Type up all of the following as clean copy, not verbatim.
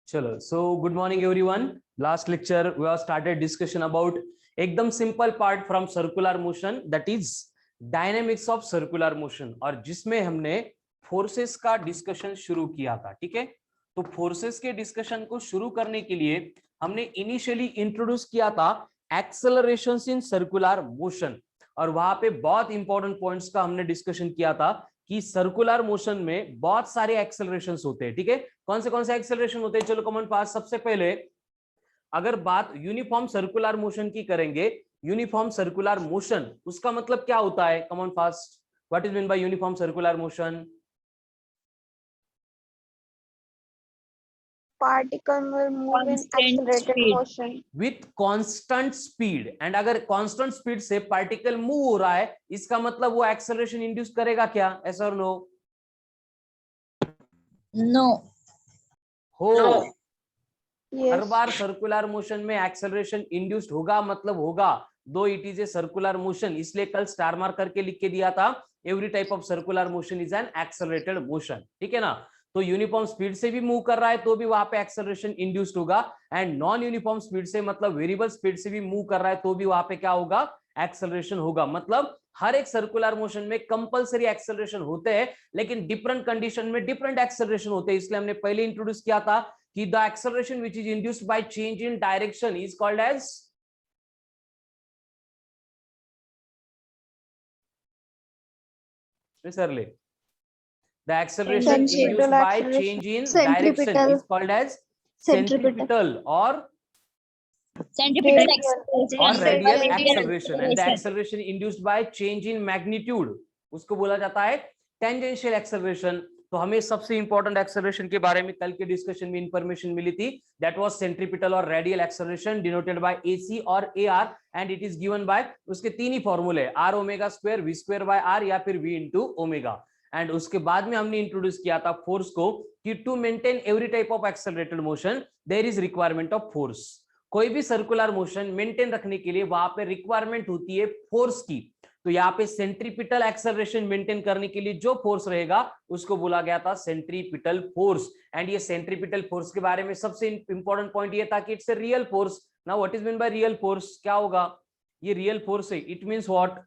चलो, so good morning everyone. Last lecture we have started discussion about एकदम simple part from circular motion, that is dynamics of circular motion, और जिसमें हमने forces का discussion शुरू किया था. ठीक है, तो फोर्सेस के डिस्कशन को शुरू करने के लिए हमने इनिशियली इंट्रोड्यूस किया था एक्सेलरेशंस इन सर्कुलर मोशन, और वहां पे बहुत इंपॉर्टेंट पॉइंट्स का हमने डिस्कशन किया था कि सर्कुलर मोशन में बहुत सारे एक्सेलरेशंस होते हैं. ठीक है, कौन से एक्सेलरेशन होते हैं? चलो कॉमन पास. सबसे पहले अगर बात यूनिफॉर्म सर्कुलर मोशन की करेंगे, यूनिफॉर्म सर्कुलर मोशन उसका मतलब क्या होता है? Common fast, what is mean by uniform circular motion? Particle will move in accelerated motion with constant speed. And अगर कांस्टेंट स्पीड से पार्टिकल मूव हो रहा है, इसका मतलब वो एक्सेलरेशन इंड्यूस करेगा क्या? यस और नो? नो. हो. हर yes बार सर्कुलर मोशन में एक्सेलरेशन इंड्यूस्ड होगा, मतलब होगा, दो it is a circular motion. इसलिए कल स्टार मार्क करके लिख के दिया था, every type of circular motion is an accelerated motion. ठीक है ना? तो यूनिफॉर्म स्पीड से भी मूव कर रहा है तो भी वहां पे एक्सेलरेशन इंड्यूस्ड होगा, एंड नॉन यूनिफॉर्म स्पीड से मतलब वेरिएबल स्पीड से भी मूव कर रहा है तो भी वहां पे क्या होगा? एक्सेलरेशन होगा. मतलब हर एक सर्कुलर मोशन में कंपलसरी एक्सेलरेशन होते हैं, लेकिन डिफरेंट कंडीशन में डिफरेंट एक्सेलरेशन होते हैं. इसलिए हमने पहले इंट्रोड्यूस किया था कि the acceleration which is induced by change in direction is called as सरले. The acceleration induced by change in direction is called as centripetal or radial acceleration, and the acceleration induced by change in magnitude उसको बोला जाता है tangential acceleration. तो हमें सबसे important acceleration के बारे में कल के डिस्कशन में इंफॉर्मेशन मिली थी, दैट वाज सेंट्रीपिटल और radial acceleration denoted by AC और AR, and it is given bye उसके तीन ही फॉर्मूले, R omega square, V square by R या फिर V इनटू ओमेगा. एंड उसके बाद में हमने इंट्रोड्यूस किया था फोर्स को कि to maintain every type of accelerated motion there is requirement of force. कोई भी सर्कुलर मोशन मेंटेन रखने के लिए वहां पे रिक्वायरमेंट होती है फोर्स की. तो यहाँ पे सेंट्रीपिटल एक्सेलरेशन मेंटेन करने के लिए जो फोर्स रहेगा उसको बोला गया था सेंट्रीपिटल फोर्स. एंड ये सेंट्रीपिटल फोर्स के बारे में सबसे इंपॉर्टेंट पॉइंट ये था कि it's a real force. Now what is mean by real force? क्या होगा? ये रियल फोर्स है, इट मींस व्हाट?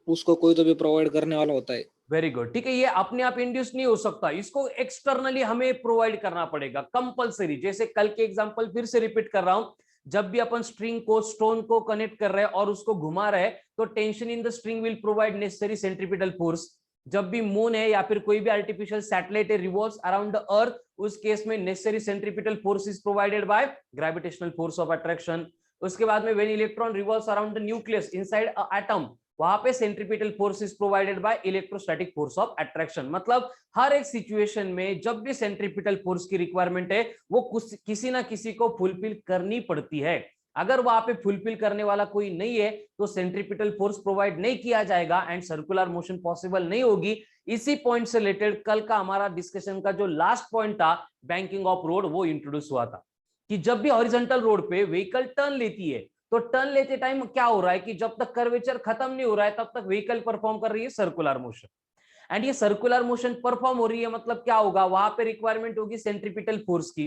उसको कोई तो भी प्रोवाइड करने वाला होता है. Very good. ठीक है, ये अपने आप इंड्यूस नहीं हो सकता, इसको एक्सटर्नली हमें प्रोवाइड करना पड़ेगा कंपलसरी. जैसे कल के एग्जांपल फिर से रिपीट कर रहा हूं, जब भी अपन स्ट्रिंग को स्टोन को कनेक्ट कर रहे हैं और उसको घुमा रहे हैं तो tension in the string will provide necessary centripetal force. जब भी मून है या फिर कोई भी artificial satellite revolves around the earth, उस केस में necessary centripetal force is provided by gravitational force of attraction. उसके बाद में when electron revolves around the nucleus inside a atom, वहां पे centripetal force is provided by electrostatic force of attraction. मतलब हर एक सिचुएशन में जब भी सेंट्रीपिटल फोर्स की रिक्वायरमेंट है वो किसी ना किसी को फुलफिल करनी पड़ती है. अगर वहां पे फुलफिल करने वाला कोई नहीं है तो सेंट्रीपिटल फोर्स प्रोवाइड नहीं किया जाएगा एंड सर्कुलर मोशन पॉसिबल नहीं होगी. इसी पॉइंट से रिलेटेड कल का हमारा डिस्कशन का जो लास्ट पॉइंट था बैंकिंग ऑफ रोड, वो इंट्रोड्यूस हुआ था कि जब भी हॉरिजॉन्टल रोड पे व्हीकल टर्न लेती है तो टर्न लेते टाइम क्या हो रहा है कि जब तक कर्वेचर खत्म नहीं हो रहा है तब तक व्हीकल परफॉर्म कर रही है सर्कुलर मोशन. एंड ये सर्कुलर मोशन परफॉर्म हो रही है मतलब क्या होगा? वहां पे रिक्वायरमेंट होगी सेंट्रीपिटल फोर्स की.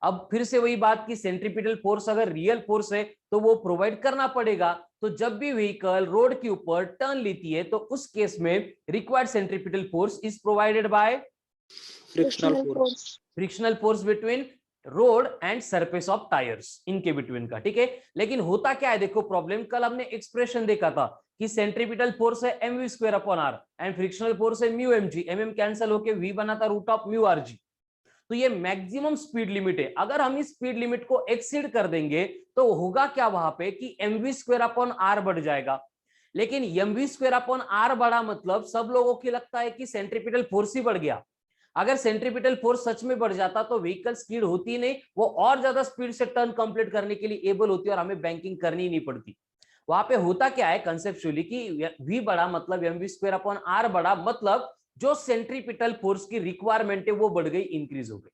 अब फिर से वही बात कि सेंट्रीपिटल फोर्स अगर रियल फोर्स है तो वो प्रोवाइड करना पड़ेगा. तो जब भी व्हीकल रोड के ऊपर टर्न लेती है तो उस केस में required centripetal force is provided by frictional force between road and surface of tyres, इनके बिटवीन का. ठीक है, लेकिन होता क्या है? देखो प्रॉब्लम, कल हमने एक्सप्रेशन देखा था कि सेंट्रीपिटल फोर्स है mv square upon r and frictional force है म्यू mg. mm कैंसिल होके v बना था रूट ऑफ म्यू rg. तो ये मैक्सिमम स्पीड लिमिट है. अगर हम इस स्पीड लिमिट को एक्सीड कर देंगे तो होगा क्या वहां पे कि mv स्क्वायर अपॉन r बढ़ जाएगा. लेकिन mv स्क्वायर अपॉन r बढ़ा मतलब सब लोगों को लगता है कि सेंट्रीपिटल फोर्स ही बढ़ गया. अगर सेंट्रीपिटल फोर्स सच में बढ़ जाता तो व्हीकल स्पीड होती नहीं, वो और ज्यादा स्पीड से टर्न कंप्लीट करने के लिए एबल होती और हमें बैंकिंग करनी नहीं पड़ती. वहां पे होता क्या है कंसेप्चुअली कि v बढ़ा मतलब mv स्क्वायर अपॉन r बढ़ा, मतलब जो सेंट्रीपिटल फोर्स की रिक्वायरमेंट है वो बढ़ गई, इंक्रीज हो गई.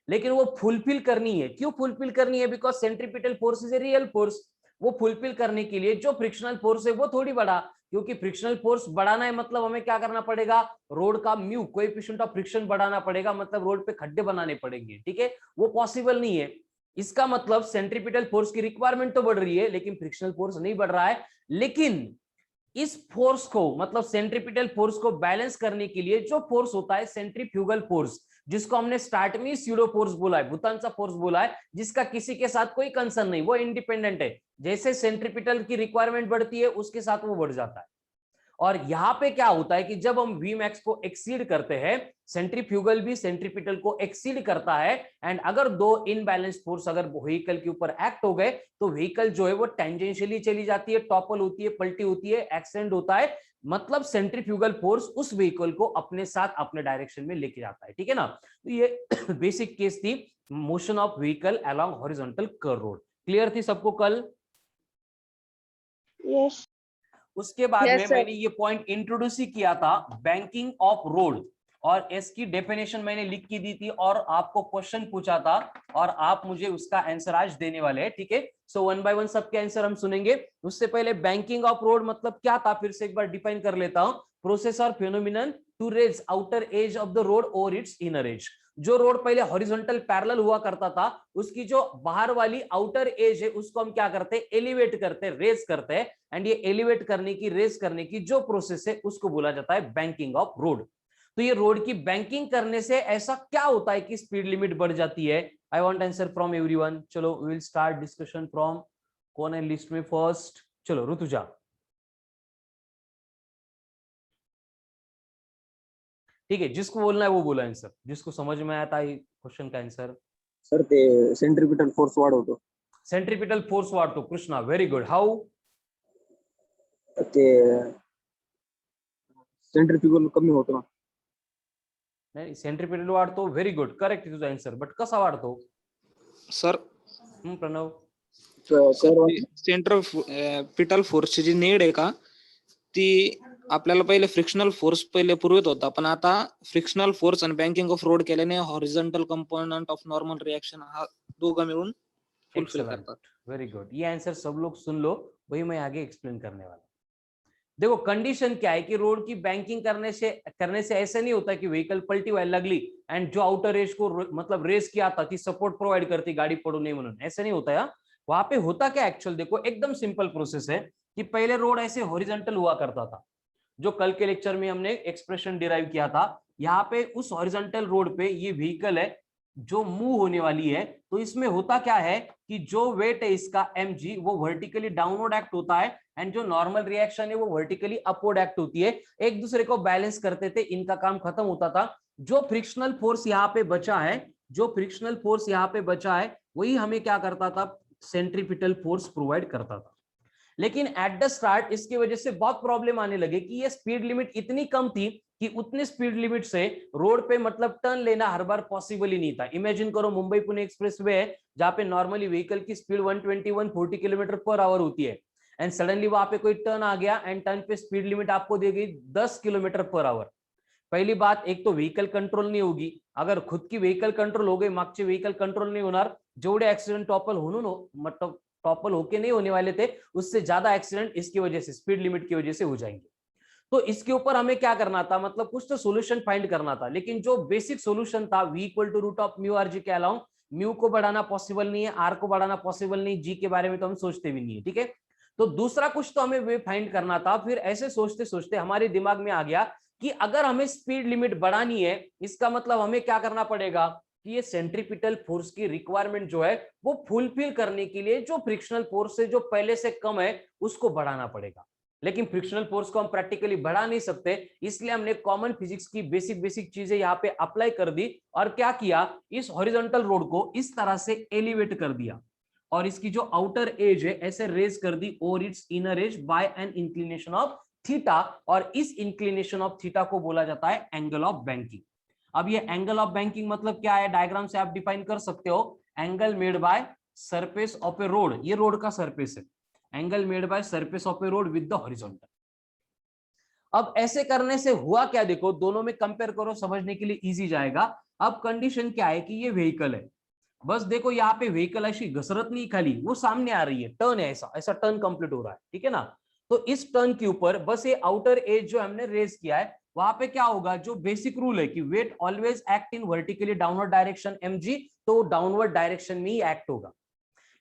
लेकिन वो फुलफिल करनी है. क्यों फुलफिल करनी है? Because centripetal force is a real force. वो फुलफिल करने के लिए जो फ्रिक्शनल फोर्स है वो थोड़ी बढ़ा, क्योंकि फ्रिक्शनल फोर्स बढ़ाना है मतलब हमें क्या करना पड़ेगा, रोड का म्यू कोएफिशिएंट ऑफ फ्रिक्शन बढ़ाना पड़ेगा, मतलब रोड पे खड्डे बनाने पड़ेंगे, ठीक है, वो पॉसिबल नहीं है। इसका मतलब सेंट्रीपिटल फोर्स की रिक्वायरमेंट तो बढ़ रही है लेकिन फ्रिक्शनल फोर्स नहीं बढ़ रहा है। लेकिन इस फोर्स को मतलब सेंट्रीपिटल फोर्स को बैलेंस करने के लिए जो फोर्स होता है सेंट्रीफ्यूगल फोर्स, जिसको हमने स्टार्ट में स्यूडो फोर्स बोला है, भूतांसा फोर्स बोला है, जिसका किसी के साथ कोई कंसर्न नहीं, वो इंडिपेंडेंट है, जैसे सेंट्रीपिटल की रिक्वायरमेंट बढ़ती है उसके साथ वो बढ़ जाता है। और यहां पे क्या होता है कि जब हम Vmax को एक्सीड करते हैं, सेंट्रीफ्यूगल भी सेंट्रीपिटल को एक्सीड करता है, एंड अगर दो इनबैलेंस फोर्स अगर व्हीकल के ऊपर एक्ट हो गए तो व्हीकल जो है वो टेंजेंशियली चली जाती है, टॉपल होती है, पलटी होती है, एक्सीडेंट होता है, मतलब सेंट्रीफ्यूगल फोर्स उस व्हीकल को अपने साथ अपने डायरेक्शन में लेके जाता है, ठीक है ना। तो ये बेसिक केस थी motion of vehicle along horizontal curve road. Clear थी सबको कल? Yes. उसके बाद Yes, में sir. मैंने ये पॉइंट इंट्रोड्यूस ही किया था, बैंकिंग ऑफ रोड, और इसकी डेफिनेशन मैंने लिख के दी थी और आपको क्वेश्चन पूछा था और आप मुझे उसका आंसर आज देने वाले हैं, ठीक है। सो वन बाय वन सबके आंसर हम सुनेंगे। उससे पहले बैंकिंग ऑफ रोड मतलब क्या था फिर से एक बार डिफाइन कर लेता हूं। प्रोसेस और phenomenon to raise outer edge of the road और इट्स इनर एज। जो रोड पहले हॉरिजॉन्टल पैरेलल हुआ करता था, उसकी जो बाहर वाली आउटर एज है उसको हम क्या करते हैं, एलिवेट करते हैं, रेज करते हैं, एंड ये एलिवेट करने की, रेज करने की जो प्रोसेस है उसको बोला जाता है बैंकिंग ऑफ रोड। तो ये रोड की बैंकिंग करने से ऐसा क्या होता है कि स्पीड लिमिट बढ़ जाती है? I want answer from everyone. चलो we will start discussion from, कौन है लिस्ट में फर्स्ट? चलो ऋतुजा। ठीक है, जिसको बोलना है वो बोला आंसर, जिसको समझ में आया था क्वेश्चन का आंसर। सर ते सेंट्रीपिटल फोर्स वाढवतो. सेंट्रीपिटल फोर्स वाढतो, कृष्णा व्हेरी गुड, हाऊ? ते सेंट्रीफ्युगल कमी होतो ना. नाही, सेंट्रीपिटल वाढतो, व्हेरी गुड, करेक्ट तुझा आन्सर, बट कसा वाढतो? सर प्रणव सर सेंट्रीपिटल फोर्सची जी नीड आहे का, ती आपल्याला पहिले फ्रिक्शनल फोर्स पहिले पुरवित होता, पण आता फ्रिक्शनल फोर्स आणि बँकिंग ऑफ रोड केल्याने horizontal component of normal reaction हा दोघं मिळून फुलफिल करतात. वेरी गुड, ये आंसर सब लोग सुन लो, वही मैं आगे एक्सप्लेन करने वाला। देखो कंडीशन क्या है कि रोड की बैंकिंग करने से ऐसा नहीं होता कि व्हीकल पलटी व्हायला लागली एंड जो आउटर एज को मतलब रेस किया था ती सपोर्ट प्रोवाइड करती गाड़ी पड़ू नहीं म्हणून, ऐसा नहीं होता यार। वहां पे होता क्या एक्चुअल, देखो एकदम सिंपल प्रोसेस है कि पहले रोड ऐसे हॉरिजॉन्टल हुआ करता था, जो कल के लेक्चर में हमने एक्सप्रेशन डिराइव किया था। यहाँ पे उस हॉरिजॉन्टल रोड पे ये व्हीकल है जो मूव होने वाली है, तो इसमें होता क्या है कि जो वेट है इसका mg वो वर्टिकली डाउनवर्ड एक्ट होता है, एंड जो नॉर्मल रिएक्शन है वो वर्टिकली अपवर्ड एक्ट होती है, एक दूसरे को बैलेंस करते थे, इनका काम खत्म होता था। जो फ्रिक्शनल फोर्स यहाँ पे बचा है, जो फ्रिक्शनल फोर्स यहाँ पे बचा है, वही हमें क्या करता था, सेंट्रीपिटल फोर्स प्रोवाइड करता था। लेकिन एट द स्टार्ट इसकी वजह से बहुत प्रॉब्लम आने लगे कि ये स्पीड लिमिट इतनी कम थी कि उतनी स्पीड लिमिट से रोड पे मतलब टर्न लेना हर बार पॉसिबल ही नहीं था। इमेजिन करो मुंबई पुणे एक्सप्रेसवे है जहां पे नॉर्मली व्हीकल की स्पीड 120-140 किलोमीटर पर आवर होती है, एंड सडनली वहां पे कोई टर्न आ गया एंड टर्न पे स्पीड लिमिट आपको दी गई 10 किलोमीटर पर आवर। पहली बात, एक तो व्हीकल कंट्रोल नहीं होगी, अगर खुद की व्हीकल कंट्रोल हो गई, मागचे व्हीकल कंट्रोल नहीं होणार, जेवढे ऍक्सिडेंट मतलब टॉपल होके नहीं होने वाले थे उससे ज्यादा एक्सीडेंट इसकी वजह से, स्पीड लिमिट की वजह से हो जाएंगे। तो इसके ऊपर हमें क्या करना था, मतलब कुछ तो सोल्यूशन फाइंड करना था, लेकिन जो बेसिक सोल्यूशन था v equal to root of mu R G के अलाउंग, म्यू को बढ़ाना पॉसिबल नहीं है, आर को बढ़ाना पॉसिबल नहीं, जी के बारे में तो हम सोचते भी नहीं है, ठीक है। तो दूसरा कुछ तो हमें वे फाइंड करना था। फिर ऐसे सोचते सोचते हमारे दिमाग में आ गया कि अगर हमें स्पीड लिमिट बढ़ानी है, इसका मतलब हमें क्या करना पड़ेगा कि ये सेंट्रीपिटल फोर्स की रिक्वायरमेंट जो है वो फुलफिल करने के लिए जो फ्रिक्शनल फोर्स है जो पहले से कम है उसको बढ़ाना पड़ेगा। लेकिन फ्रिक्शनल फोर्स को हम प्रैक्टिकली बढ़ा नहीं सकते, इसलिए हमने कॉमन फिजिक्स की बेसिक चीजें यहाँ पे अप्लाई कर दी और क्या किया, इस हॉरिजॉन्टल रोड को इस तरह से एलिवेट कर दिया और इसकी जो आउटर एज है ऐसे रेज कर दी और its inner edge by an inclination of theta, और इस इंक्लिनेशन ऑफ थीटा को बोला जाता है एंगल ऑफ बैंकिंग। अब ये एंगल ऑफ बैंकिंग मतलब क्या है, डायग्राम से आप डिफाइन कर सकते हो, angle made by surface of A road, ये रोड का सरफेस है, angle made by surface of A road with the horizontal. अब ऐसे करने से हुआ क्या, देखो दोनों में कंपेयर करो, समझने के लिए इजी जाएगा। अब कंडीशन क्या है कि ये व्हीकल है, बस देखो यहाँ पे व्हीकल ऐसी घसरत नहीं खाली, वो सामने आ रही है, टर्न है, ऐसा ऐसा टर्न कंप्लीट हो रहा है, ठीक है ना। तो इस टर्न के ऊपर बस ये आउटर एज जो हमने रेज किया है, वहां पे क्या होगा, जो बेसिक रूल है कि weight always act in vertically downward direction mg, तो डाउनवर्ड डायरेक्शन में ही एक्ट होगा।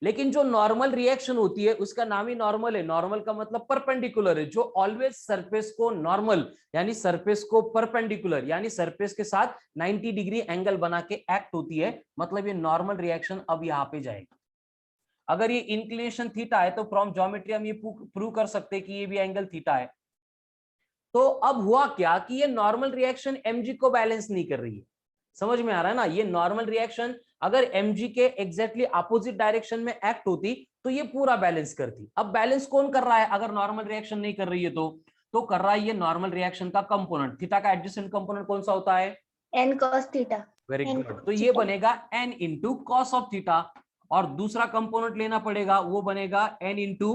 लेकिन जो नॉर्मल रिएक्शन होती है उसका नाम ही नॉर्मल है, नॉर्मल का मतलब परपेंडिकुलर है, जो ऑलवेज सरफेस को नॉर्मल यानी सरफेस को परपेंडिकुलर यानी सरफेस के साथ 90 डिग्री एंगल बना के एक्ट होती है, मतलब ये नॉर्मल रिएक्शन अब यहाँ पे जाएगी। अगर ये इंक्लिनेशन थीटा है तो फ्रॉम ज्योमेट्री हम ये प्रूव कर सकते हैं कि ये भी एंगल थीटा है। तो अब हुआ क्या कि ये नॉर्मल रिएक्शन mg को बैलेंस नहीं कर रही है, समझ में आ रहा है ना। ये नॉर्मल रिएक्शन अगर mg के एग्जैक्टली अपोजिट डायरेक्शन में एक्ट होती तो ये पूरा बैलेंस करती। अब बैलेंस कौन कर रहा है अगर नॉर्मल रिएक्शन नहीं कर रही है तो कर रहा है ये नॉर्मल रिएक्शन का कंपोनेंट। थीटा का एडजेसेंट कंपोनेंट कौन सा होता है, n cos theta। Very n good. cos तो ये theta। बनेगा n into cos of theta, और दूसरा कंपोनेंट लेना पड़ेगा, वो बनेगा n into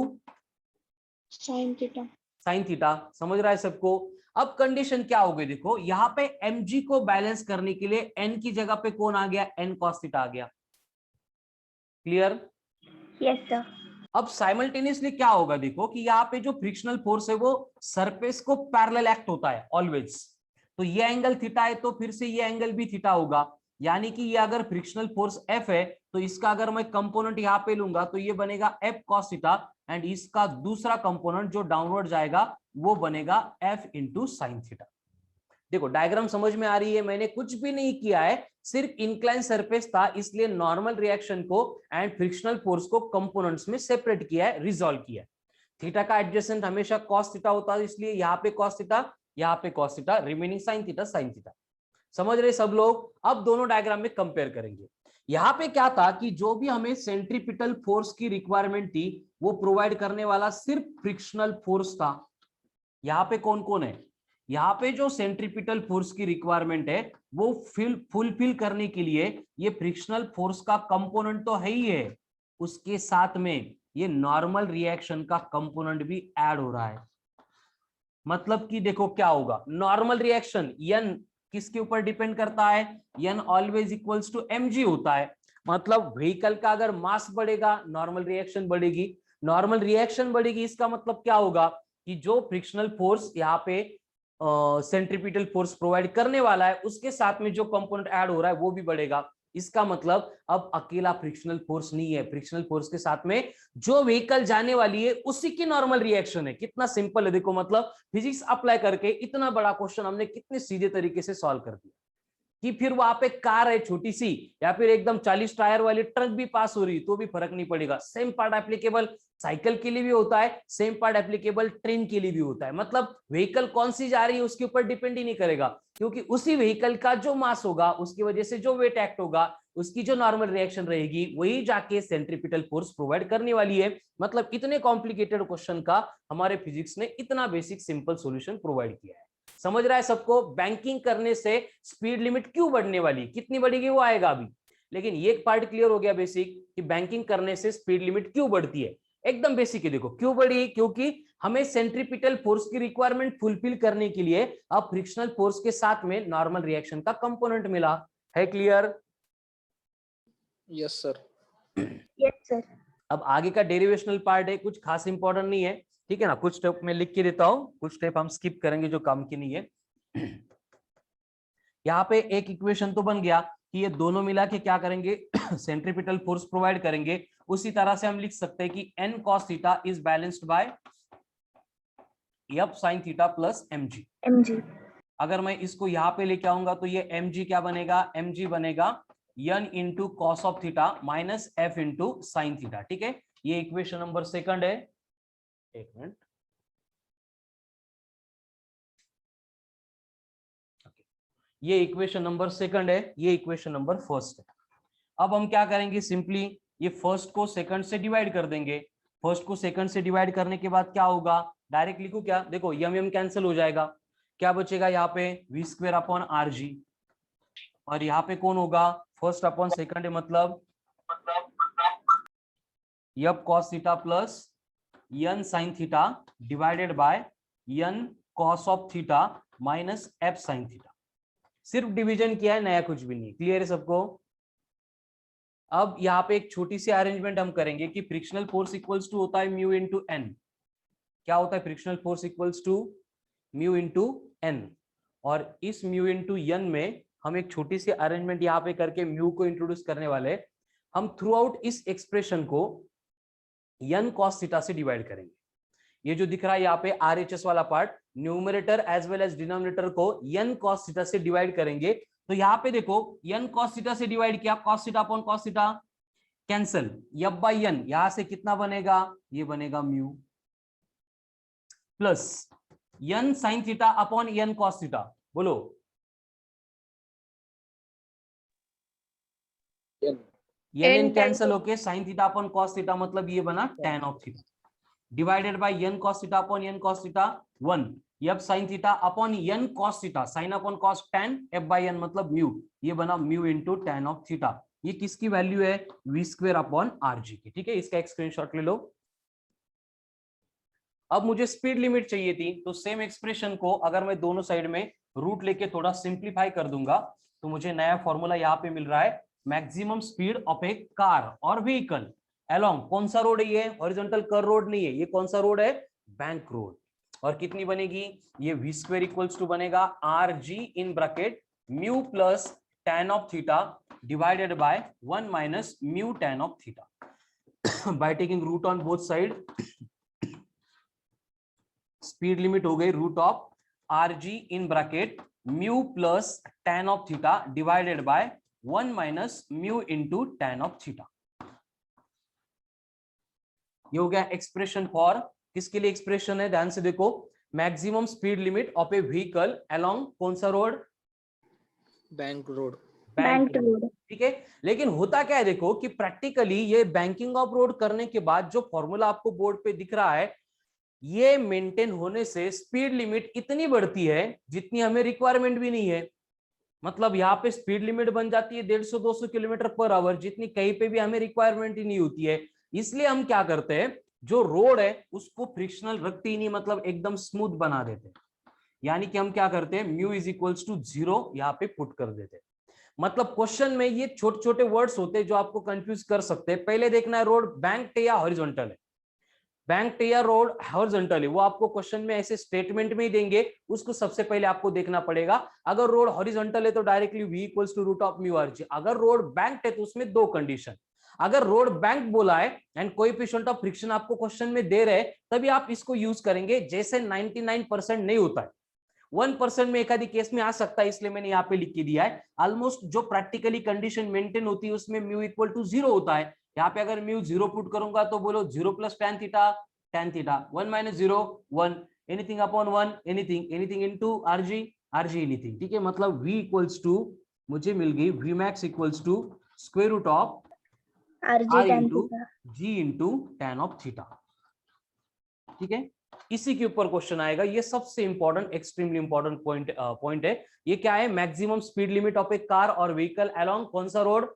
sin theta। Sine theta. समझ रहा है सबको। अब कंडीशन क्या हो गई, देखो यहाँ पे mg को बैलेंस करने के लिए n की जगह पे कौन आ गया, n cos थीटा आ गया। क्लियर? yes sir। अब साइमल्टेनियसली क्या होगा, देखो कि यहाँ पे जो फ्रिक्शनल फोर्स है वो सरफेस को पैरेलल एक्ट होता है ऑलवेज। तो ये एंगल थीटा है तो फिर से ये एंगल भी थीटा होगा, यानी कि ये अगर फ्रिक्शनल फोर्स F है तो इसका अगर मैं कंपोनेंट यहाँ पे लूंगा तो ये बनेगा F cos थीटा, एंड इसका दूसरा कंपोनेंट जो डाउनवर्ड जाएगा वो बनेगा F इंटू साइन थीटा। देखो डायग्राम समझ में आ रही है, मैंने कुछ भी नहीं किया है, सिर्फ इंक्लाइन सरफेस था इसलिए नॉर्मल रिएक्शन को एंड फ्रिक्शनल फोर्स को कंपोनेंट्स में सेपरेट किया है, रिजॉल्व किया है। थीटा का एडजेसेंट हमेशा cos थीटा होता है, इसलिए यहाँ पे cos थीटा, यहाँ पे cos theta, remaining sin theta sin theta. समझ रहे सब लोग? अब दोनों डायग्राम में कंपेयर करेंगे। यहाँ पे क्या था कि जो भी हमें सेंट्रीपिटल फोर्स की रिक्वायरमेंट थी वो प्रोवाइड करने वाला सिर्फ फ्रिक्शनल फोर्स था। यहाँ पे कौन कौन है, यहाँ पे जो सेंट्रीपिटल फोर्स की रिक्वायरमेंट है वो फुलफिल करने के लिए ये फ्रिक्शनल फोर्स का कंपोनेंट तो है ही है, उसके साथ में ये नॉर्मल रिएक्शन का कंपोनेंट भी ऐड हो रहा है। मतलब कि देखो क्या होगा, नॉर्मल रिएक्शन n किसके ऊपर डिपेंड करता है, n always equals to mg होता है। मतलब व्हीकल का अगर मास बढ़ेगा नॉर्मल रिएक्शन बढ़ेगी, नॉर्मल रिएक्शन बढ़ेगी इसका मतलब क्या होगा कि जो फ्रिक्शनल फोर्स यहाँ पे सेंट्रीपिटल फोर्स प्रोवाइड करने वाला है उसके साथ में जो कंपोनेंट ऐड हो रहा है वो भी बढ़ेगा। इसका मतलब अब अकेला फ्रिक्शनल फोर्स नहीं है, फ्रिक्शनल फोर्स के साथ में जो व्हीकल जाने वाली है उसी की नॉर्मल रिएक्शन है। कितना सिंपल है देखो, मतलब फिजिक्स अप्लाई करके इतना बड़ा क्वेश्चन हमने कितने सीधे तरीके से सॉल्व कर दिया कि फिर वहां पे कार है छोटी सी या फिर एकदम 40 टायर वाली ट्रक भी पास हो रही तो भी फर्क नहीं पड़ेगा। सेम पार्ट एप्लीकेबल साइकिल के लिए भी होता है, सेम पार्ट एप्लीकेबल ट्रेन के लिए भी होता है। मतलब व्हीकल कौन सी जा रही है उसके ऊपर डिपेंड ही नहीं करेगा, क्योंकि उसी व्हीकल का जो मास होगा उसकी वजह से जो वेट एक्ट होगा उसकी जो नॉर्मल रिएक्शन रहेगी वही जाके सेंट्रीपिटल फोर्स प्रोवाइड करने वाली है। मतलब इतने कॉम्प्लिकेटेड क्वेश्चन का हमारे फिजिक्स ने इतना बेसिक सिंपल सॉल्यूशन प्रोवाइड किया है। समझ रहा है सबको? बैंकिंग करने से स्पीड लिमिट क्यों बढ़ने वाली, कितनी बढ़ेगी वो आएगा अभी, लेकिन ये पार्ट क्लियर हो गया बेसिक कि बैंकिंग करने से स्पीड लिमिट क्यों बढ़ती है। एकदम बेसिक है, देखो क्यों बढ़ी, क्योंकि हमें सेंट्रीपिटल फोर्स की रिक्वायरमेंट फुलफिल करने के लिए अब फ्रिक्शनल फोर्स के साथ में नॉर्मल रिएक्शन का कंपोनेंट मिला है। Clear? Yes sir. yes sir। अब आगे का डेरिवेशनल पार्ट है, कुछ खास इंपॉर्टेंट नहीं है, ठीक है ना। कुछ स्टेप में लिख के देता हूं, कुछ स्टेप हम स्किप करेंगे जो काम की नहीं है। यहाँ पे एक इक्वेशन तो बन गया कि ये दोनों मिला के क्या करेंगे, सेंट्रीपिटल फोर्स प्रोवाइड करेंगे। उसी तरह से हम लिख सकते हैं कि n cos theta is balanced bye f sin theta plus mg। अगर मैं इसको यहाँ पे लेके आऊंगा तो ये mg क्या बनेगा, mg बनेगा n into cos of theta minus f into sine theta. ठीक है, ये इक्वेशन नंबर सेकंड है। एक मिनट, ये इक्वेशन नंबर सेकंड है, ये इक्वेशन नंबर फर्स्ट है। अब हम क्या करेंगे, सिंपली ये फर्स्ट को सेकंड से डिवाइड कर देंगे। फर्स्ट को सेकंड से डिवाइड करने के बाद क्या होगा, डायरेक्ट लिखूं क्या, देखो यम यम कैंसिल हो जाएगा, क्या बचेगा यहाँ पे V square upon R G, और यहाँ पे कौन होगा, फर्स्ट अपॉन सेकंड है, मतलब यप cos theta plus N sine theta divided by N cos of theta minus F sine theta. सिर्फ डिवीजन किया है, नया कुछ भी नहीं। क्लियर है सबको? अब यहाँ पे एक छोटी सी अरेंजमेंट हम करेंगे कि फ्रिक्शनल फोर्स इक्वल्स टू होता है म्यू इंटू एन। क्या होता है frictional force equals to mu into N, और इस म्यू इंटू एन में हम एक छोटी सी अरेंजमेंट यहाँ पे करके म्यू को इंट्रोड्यूस करने वाले। हम थ्रू आउट इस एक्सप्रेशन को एन कॉस थीटा से डिवाइड करेंगे। ये जो दिख रहा है यहाँ पे आरएचएस वाला part, numerator as well as denominator को एन कॉस थीटा से डिवाइड करेंगे। तो यहाँ पे देखो एन कॉस थीटा से डिवाइड किया, cos theta upon cos theta cancel, F by N यहां से कितना बनेगा, ये बनेगा mu, plus N sine theta upon N cos theta. बोलो एन कैंसिल होके sine theta upon cos theta, मतलब ये बना tan of theta, divided by N cos theta upon N cos theta 1, F sine theta upon N cos theta, sine upon cos tan, F by N मतलब mu, ये बना mu into tan of theta. ये किसकी value है, V square upon R G की। ठीक है, इसका एक स्क्रीनशॉट ले लो। अब मुझे स्पीड लिमिट चाहिए थी, तो सेम एक्सप्रेशन को अगर मैं दोनों साइड में रूट लेके थोड़ा सिंप्लीफाई कर दूंगा तो मुझे नया फॉर्मूला यहाँ पे मिल रहा है, maximum speed of a car और व्हीकल अलोंग, कौन सा रोड है ये, हॉरिजॉन्टल कर्व रोड नहीं है, ये कौन सा रोड है, बैंक रोड। और कितनी बनेगी, ये वी स्क्वायर इक्वल्स टू बनेगा R G in bracket mu plus tan of theta divided by 1 minus mu tan of theta by taking root on both side. Speed limit हो गई root of are G in bracket mu plus tan of theta divided by 1 minus mu into tan of theta. ये हो गया expression for, किसके लिए expression है, ध्यान से देखो, maximum speed limit of A vehicle along कौन सा road, bank road. Bank road. ठीक है। लेकिन होता क्या है देखो कि प्रैक्टिकली ये बैंकिंग ऑफ रोड करने के बाद जो फॉर्मूला आपको बोर्ड पे दिख रहा है, ये मेंटेन होने से स्पीड लिमिट इतनी बढ़ती है जितनी हमें रिक्वायरमेंट भी नहीं है। मतलब यहाँ पे स्पीड लिमिट बन जाती है 150-200 किलोमीटर पर आवर, जितनी कहीं पे भी हमें रिक्वायरमेंट ही नहीं होती है। इसलिए हम क्या करते हैं, जो रोड है उसको फ्रिक्शनल रखते ही नहीं, मतलब एकदम स्मूथ बना देते हैं। यानी कि हम क्या करते हैं, म्यू इज इक्वल्स टू 0 यहाँ पे पुट कर देते हैं। मतलब क्वेश्चन में ये छोटे छोटे वर्ड्स होते हैं जो आपको कंफ्यूज कर सकते हैं। पहले देखना है रोड बैंक या हॉरिजॉन्टल है, बैंक या रोड हॉरिजॉन्टल है, वो आपको क्वेश्चन में ऐसे स्टेटमेंट में ही देंगे, उसको सबसे पहले आपको देखना पड़ेगा। अगर रोड हॉरिजॉन्टल है तो directly v equals to root of mu R G. अगर रोड बैंक है तो उसमें दो कंडीशन, अगर रोड बैंक बोला है एंड कोएफिशिएंट ऑफ फ्रिक्शन आपको क्वेश्चन में दे रहे तभी आप इसको यूज करेंगे। जैसे 99% नहीं होता है, 1% में एक आधी केस में आ सकता है, इसलिए मैंने यहाँ पे लिख के दिया है। ऑलमोस्ट जो प्रैक्टिकली कंडीशन मेंटेन होती है उसमें म्यू इक्वल टू 0 होता है। यहाँ पे अगर म्यू 0 पुट करूंगा तो बोलो 0 plus tan theta 1 minus 0 1, anything upon 1 anything into RG anything. ठीक है, मतलब v इक्वल्स टू मुझे मिल गई v max equals to square root of RG tan into theta. G into tan of theta. ठीक है, इसी के ऊपर क्वेश्चन आएगा। ये सबसे इंपॉर्टेंट, एक्सट्रीमली इंपॉर्टेंट पॉइंट है। ये क्या है, maximum speed limit of a car और व्हीकल अलोंग कौन सा रोड,